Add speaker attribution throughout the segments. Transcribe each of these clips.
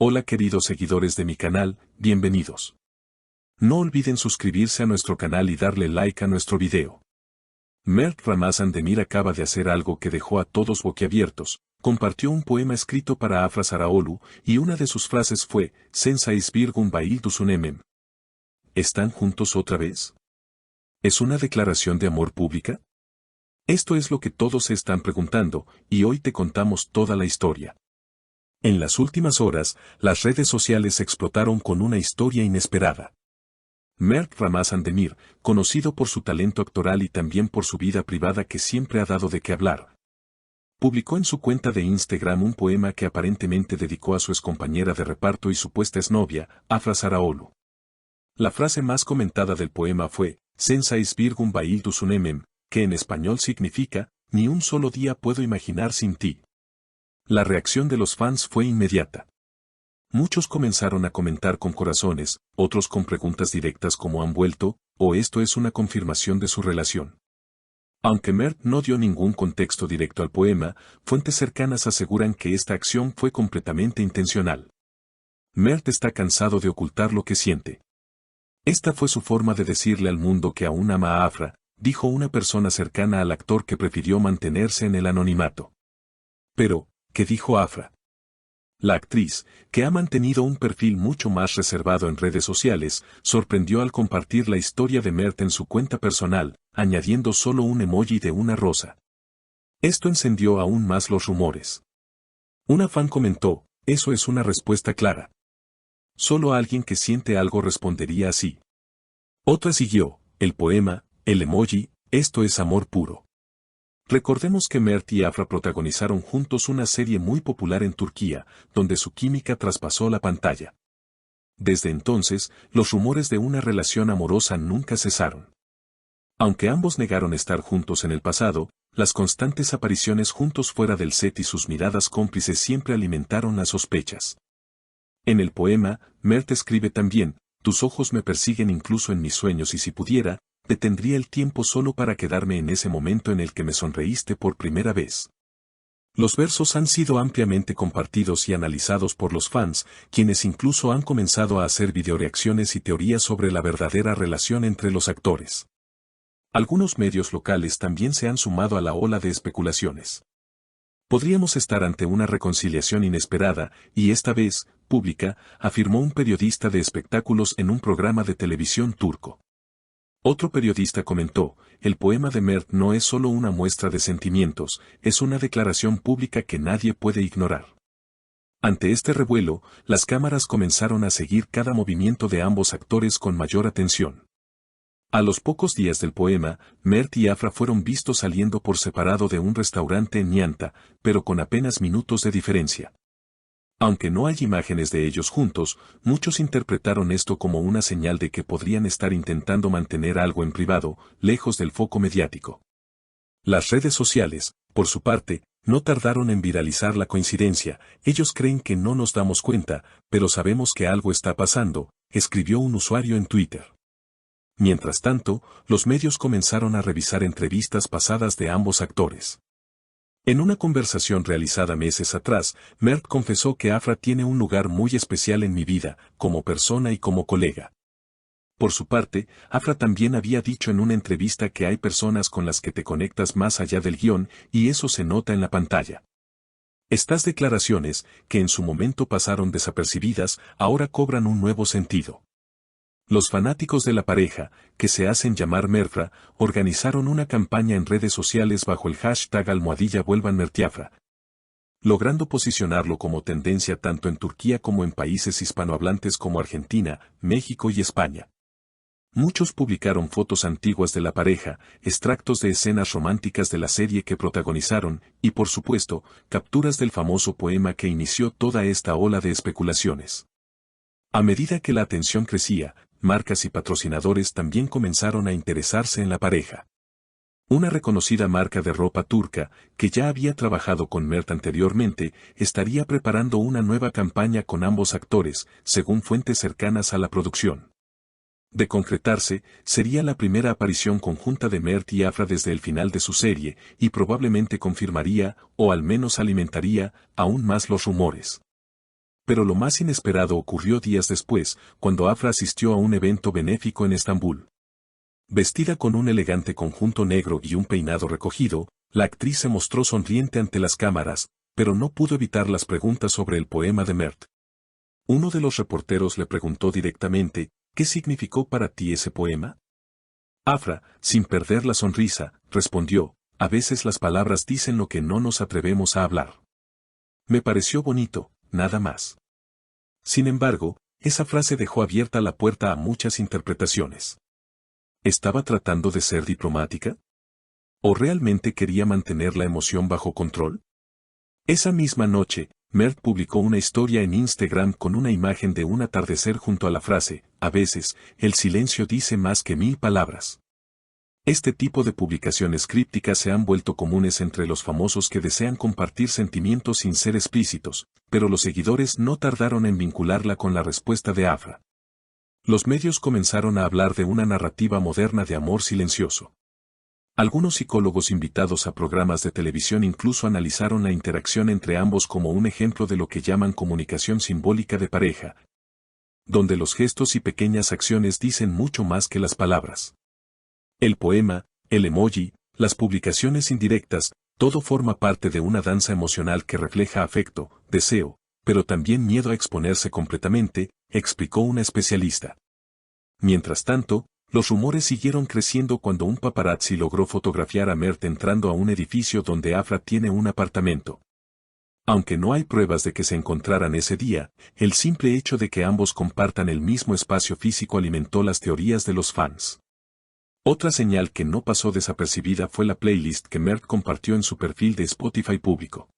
Speaker 1: Hola queridos seguidores de mi canal, bienvenidos. No olviden suscribirse a nuestro canal y darle like a nuestro video. Mert Ramazan Demir acaba de hacer algo que dejó a todos boquiabiertos. Compartió un poema escrito para Afra Sarraoğlu, y una de sus frases fue, Sensais Birgun Bayildusunemem. ¿Están juntos otra vez? ¿Es una declaración de amor pública? Esto es lo que todos se están preguntando, y hoy te contamos toda la historia. En las últimas horas, las redes sociales explotaron con una historia inesperada. Mert Ramazan Demir, conocido por su talento actoral y también por su vida privada que siempre ha dado de qué hablar, publicó en su cuenta de Instagram un poema que aparentemente dedicó a su excompañera de reparto y supuesta exnovia, Afra Sarraoğlu. La frase más comentada del poema fue, Sensais Birgun Bayildusunemem, que en español significa, ni un solo día puedo imaginar sin ti. La reacción de los fans fue inmediata. Muchos comenzaron a comentar con corazones, otros con preguntas directas como ¿han vuelto?, o esto es una confirmación de su relación. Aunque Mert no dio ningún contexto directo al poema, fuentes cercanas aseguran que esta acción fue completamente intencional. Mert está cansado de ocultar lo que siente. Esta fue su forma de decirle al mundo que aún ama a Afra, dijo una persona cercana al actor que prefirió mantenerse en el anonimato. Pero, ¿qué dijo Afra? La actriz, que ha mantenido un perfil mucho más reservado en redes sociales, sorprendió al compartir la historia de Mert en su cuenta personal, añadiendo solo un emoji de una rosa. Esto encendió aún más los rumores. Una fan comentó, eso es una respuesta clara. Solo alguien que siente algo respondería así. Otra siguió, el poema, el emoji, esto es amor puro. Recordemos que Mert y Afra protagonizaron juntos una serie muy popular en Turquía, donde su química traspasó la pantalla. Desde entonces, los rumores de una relación amorosa nunca cesaron. Aunque ambos negaron estar juntos en el pasado, las constantes apariciones juntos fuera del set y sus miradas cómplices siempre alimentaron las sospechas. En el poema, Mert escribe también, tus ojos me persiguen incluso en mis sueños y si pudiera, detendría el tiempo solo para quedarme en ese momento en el que me sonreíste por primera vez. Los versos han sido ampliamente compartidos y analizados por los fans, quienes incluso han comenzado a hacer videoreacciones y teorías sobre la verdadera relación entre los actores. Algunos medios locales también se han sumado a la ola de especulaciones. Podríamos estar ante una reconciliación inesperada, y esta vez, pública, afirmó un periodista de espectáculos en un programa de televisión turco. Otro periodista comentó, el poema de Mert no es solo una muestra de sentimientos, es una declaración pública que nadie puede ignorar. Ante este revuelo, las cámaras comenzaron a seguir cada movimiento de ambos actores con mayor atención. A los pocos días del poema, Mert y Afra fueron vistos saliendo por separado de un restaurante en Nianta, pero con apenas minutos de diferencia. Aunque no hay imágenes de ellos juntos, muchos interpretaron esto como una señal de que podrían estar intentando mantener algo en privado, lejos del foco mediático. Las redes sociales, por su parte, no tardaron en viralizar la coincidencia, ellos creen que no nos damos cuenta, pero sabemos que algo está pasando, escribió un usuario en Twitter. Mientras tanto, los medios comenzaron a revisar entrevistas pasadas de ambos actores. En una conversación realizada meses atrás, Mert confesó que Afra tiene un lugar muy especial en mi vida, como persona y como colega. Por su parte, Afra también había dicho en una entrevista que hay personas con las que te conectas más allá del guión, y eso se nota en la pantalla. Estas declaraciones, que en su momento pasaron desapercibidas, ahora cobran un nuevo sentido. Los fanáticos de la pareja, que se hacen llamar Merfra, organizaron una campaña en redes sociales bajo el hashtag #VuelvanMertYafra, logrando posicionarlo como tendencia tanto en Turquía como en países hispanohablantes como Argentina, México y España. Muchos publicaron fotos antiguas de la pareja, extractos de escenas románticas de la serie que protagonizaron, y por supuesto, capturas del famoso poema que inició toda esta ola de especulaciones. A medida que la atención crecía, marcas y patrocinadores también comenzaron a interesarse en la pareja. Una reconocida marca de ropa turca, que ya había trabajado con Mert anteriormente, estaría preparando una nueva campaña con ambos actores, según fuentes cercanas a la producción. De concretarse, sería la primera aparición conjunta de Mert y Afra desde el final de su serie, y probablemente confirmaría, o al menos alimentaría, aún más los rumores. Pero lo más inesperado ocurrió días después, cuando Afra asistió a un evento benéfico en Estambul. Vestida con un elegante conjunto negro y un peinado recogido, la actriz se mostró sonriente ante las cámaras, pero no pudo evitar las preguntas sobre el poema de Mert. Uno de los reporteros le preguntó directamente, ¿qué significó para ti ese poema? Afra, sin perder la sonrisa, respondió, a veces las palabras dicen lo que no nos atrevemos a hablar. Me pareció bonito, nada más. Sin embargo, esa frase dejó abierta la puerta a muchas interpretaciones. ¿Estaba tratando de ser diplomática? ¿O realmente quería mantener la emoción bajo control? Esa misma noche, Mert publicó una historia en Instagram con una imagen de un atardecer junto a la frase, a veces, el silencio dice más que 1000 palabras. Este tipo de publicaciones crípticas se han vuelto comunes entre los famosos que desean compartir sentimientos sin ser explícitos, pero los seguidores no tardaron en vincularla con la respuesta de Afra. Los medios comenzaron a hablar de una narrativa moderna de amor silencioso. Algunos psicólogos invitados a programas de televisión incluso analizaron la interacción entre ambos como un ejemplo de lo que llaman comunicación simbólica de pareja, donde los gestos y pequeñas acciones dicen mucho más que las palabras. El poema, el emoji, las publicaciones indirectas, todo forma parte de una danza emocional que refleja afecto, deseo, pero también miedo a exponerse completamente, explicó una especialista. Mientras tanto, los rumores siguieron creciendo cuando un paparazzi logró fotografiar a Mert entrando a un edificio donde Afra tiene un apartamento. Aunque no hay pruebas de que se encontraran ese día, el simple hecho de que ambos compartan el mismo espacio físico alimentó las teorías de los fans. Otra señal que no pasó desapercibida fue la playlist que Mert compartió en su perfil de Spotify público.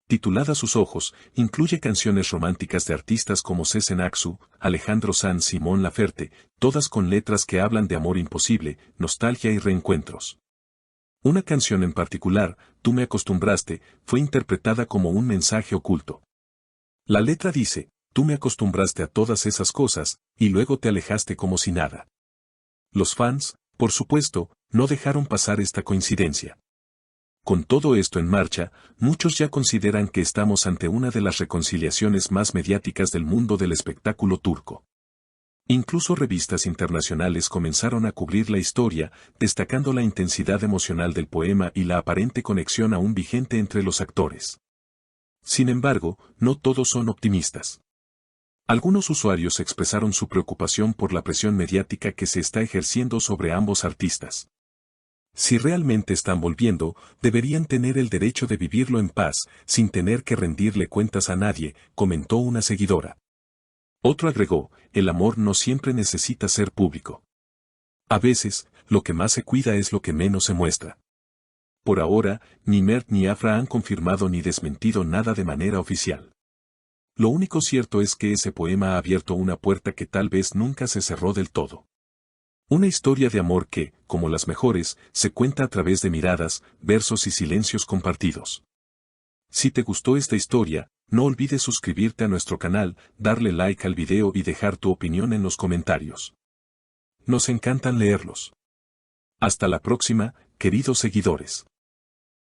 Speaker 1: Titulada Sus ojos, incluye canciones románticas de artistas como Cesen Aksu, Alejandro Sanz y Mon Laferte, todas con letras que hablan de amor imposible, nostalgia y reencuentros. Una canción en particular, Tú me acostumbraste, fue interpretada como un mensaje oculto. La letra dice, tú me acostumbraste a todas esas cosas, y luego te alejaste como si nada. Los fans, por supuesto, no dejaron pasar esta coincidencia. Con todo esto en marcha, muchos ya consideran que estamos ante una de las reconciliaciones más mediáticas del mundo del espectáculo turco. Incluso revistas internacionales comenzaron a cubrir la historia, destacando la intensidad emocional del poema y la aparente conexión aún vigente entre los actores. Sin embargo, no todos son optimistas. Algunos usuarios expresaron su preocupación por la presión mediática que se está ejerciendo sobre ambos artistas. Si realmente están volviendo, deberían tener el derecho de vivirlo en paz, sin tener que rendirle cuentas a nadie, comentó una seguidora. Otro agregó, el amor no siempre necesita ser público. A veces, lo que más se cuida es lo que menos se muestra. Por ahora, ni Mert ni Afra han confirmado ni desmentido nada de manera oficial. Lo único cierto es que ese poema ha abierto una puerta que tal vez nunca se cerró del todo. Una historia de amor que, como las mejores, se cuenta a través de miradas, versos y silencios compartidos. Si te gustó esta historia, no olvides suscribirte a nuestro canal, darle like al video y dejar tu opinión en los comentarios. Nos encantan leerlos. Hasta la próxima, queridos seguidores.